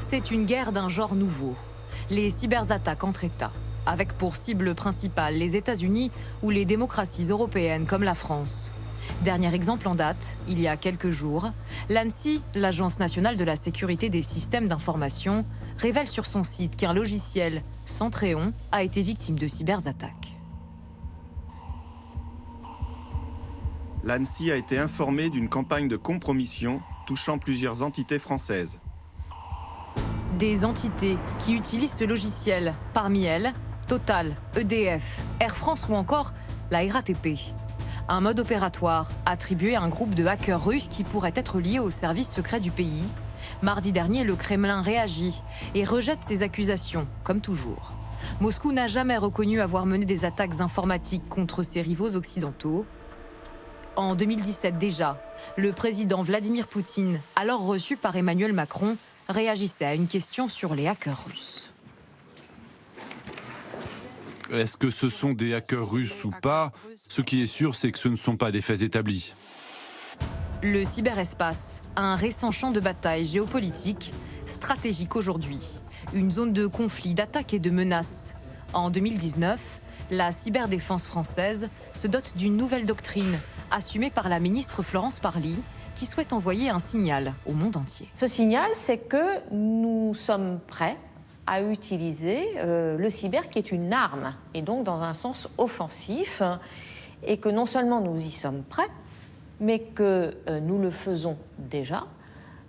C'est une guerre d'un genre nouveau. Les cyberattaques entre États, avec pour cible principale les États-Unis ou les démocraties européennes comme la France. Dernier exemple en date, il y a quelques jours, l'ANSSI, l'Agence nationale de la sécurité des systèmes d'information, révèle sur son site qu'un logiciel, Centréon, a été victime de cyberattaques. L'ANSSI a été informée d'une campagne de compromission touchant plusieurs entités françaises. Des entités qui utilisent ce logiciel, parmi elles, Total, EDF, Air France ou encore la RATP. Un mode opératoire attribué à un groupe de hackers russes qui pourrait être lié aux services secrets du pays. Mardi dernier, le Kremlin réagit et rejette ces accusations, comme toujours. Moscou n'a jamais reconnu avoir mené des attaques informatiques contre ses rivaux occidentaux. En 2017 déjà, le président Vladimir Poutine, alors reçu par Emmanuel Macron, réagissait à une question sur les hackers russes. Est-ce que ce sont des hackers russes ou pas? Ce qui est sûr, c'est que ce ne sont pas des faits établis. Le cyberespace, un récent champ de bataille géopolitique, stratégique aujourd'hui. Une zone de conflit, d'attaque et de menaces. En 2019, la cyberdéfense française se dote d'une nouvelle doctrine, assumée par la ministre Florence Parly, qui souhaite envoyer un signal au monde entier. Ce signal, c'est que nous sommes prêts à utiliser le cyber qui est une arme, et donc dans un sens offensif, et que non seulement nous y sommes prêts, mais que nous le faisons déjà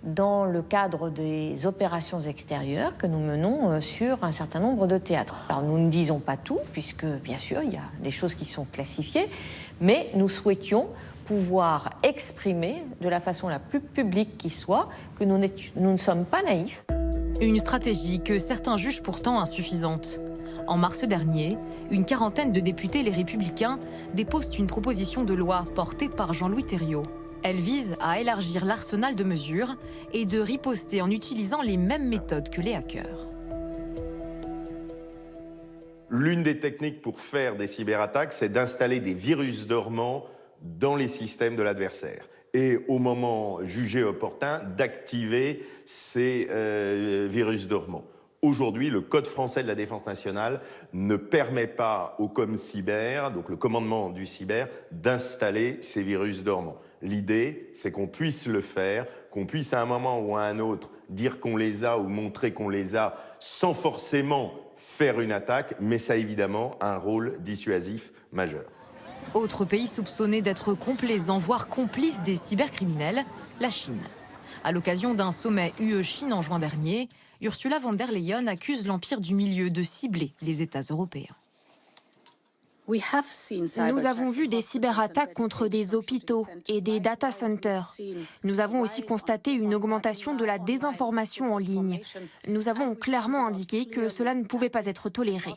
dans le cadre des opérations extérieures que nous menons sur un certain nombre de théâtres. Alors nous ne disons pas tout, puisque bien sûr il y a des choses qui sont classifiées, mais nous souhaitions pouvoir exprimer de la façon la plus publique qui soit que nous ne sommes pas naïfs. Une stratégie que certains jugent pourtant insuffisante. En mars dernier, une quarantaine de députés Les Républicains déposent une proposition de loi portée par Jean-Louis Thériault. Elle vise à élargir l'arsenal de mesures et de riposter en utilisant les mêmes méthodes que les hackers. L'une des techniques pour faire des cyberattaques, c'est d'installer des virus dormants dans les systèmes de l'adversaire. Et au moment jugé opportun, d'activer ces virus dormants. Aujourd'hui, le Code français de la défense nationale ne permet pas au ComCyber, donc le commandement du cyber, d'installer ces virus dormants. L'idée, c'est qu'on puisse le faire, qu'on puisse à un moment ou à un autre dire qu'on les a ou montrer qu'on les a sans forcément faire une attaque, mais ça a évidemment un rôle dissuasif majeur. Autre pays soupçonné d'être complaisant, voire complice des cybercriminels, la Chine. À l'occasion d'un sommet UE-Chine en juin dernier, Ursula von der Leyen accuse l'Empire du Milieu de cibler les États européens. Nous avons vu des cyberattaques contre des hôpitaux et des data centers. Nous avons aussi constaté une augmentation de la désinformation en ligne. Nous avons clairement indiqué que cela ne pouvait pas être toléré.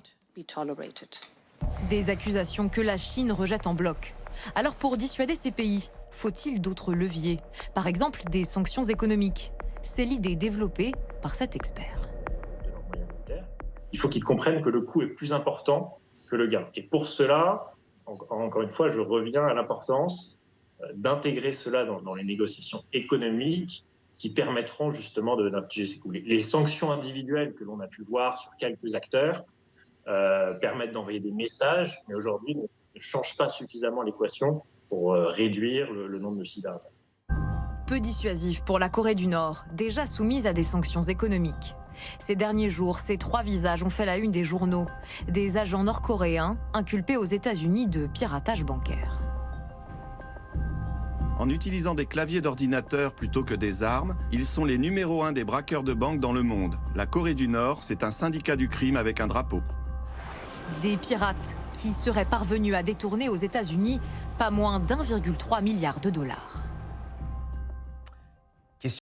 Des accusations que la Chine rejette en bloc. Alors pour dissuader ces pays, faut-il d'autres leviers? Par exemple des sanctions économiques. C'est l'idée développée par cet expert. Il faut qu'ils comprennent que le coût est plus important que le gain. Et pour cela, encore une fois, je reviens à l'importance d'intégrer cela dans les négociations économiques qui permettront justement d'infliger ces coûts. Les sanctions individuelles que l'on a pu voir sur quelques acteurs permettent d'envoyer des messages, mais aujourd'hui ne changent pas suffisamment l'équation pour réduire le nombre de cyberattaques. Peu dissuasif pour la Corée du Nord, déjà soumise à des sanctions économiques. Ces derniers jours, ces trois visages ont fait la une des journaux. Des agents nord-coréens inculpés aux États-Unis de piratage bancaire. En utilisant des claviers d'ordinateur plutôt que des armes, ils sont les numéros 1 des braqueurs de banques dans le monde. La Corée du Nord, c'est un syndicat du crime avec un drapeau. Des pirates qui seraient parvenus à détourner aux États-Unis pas moins d'1,3 milliard de dollars.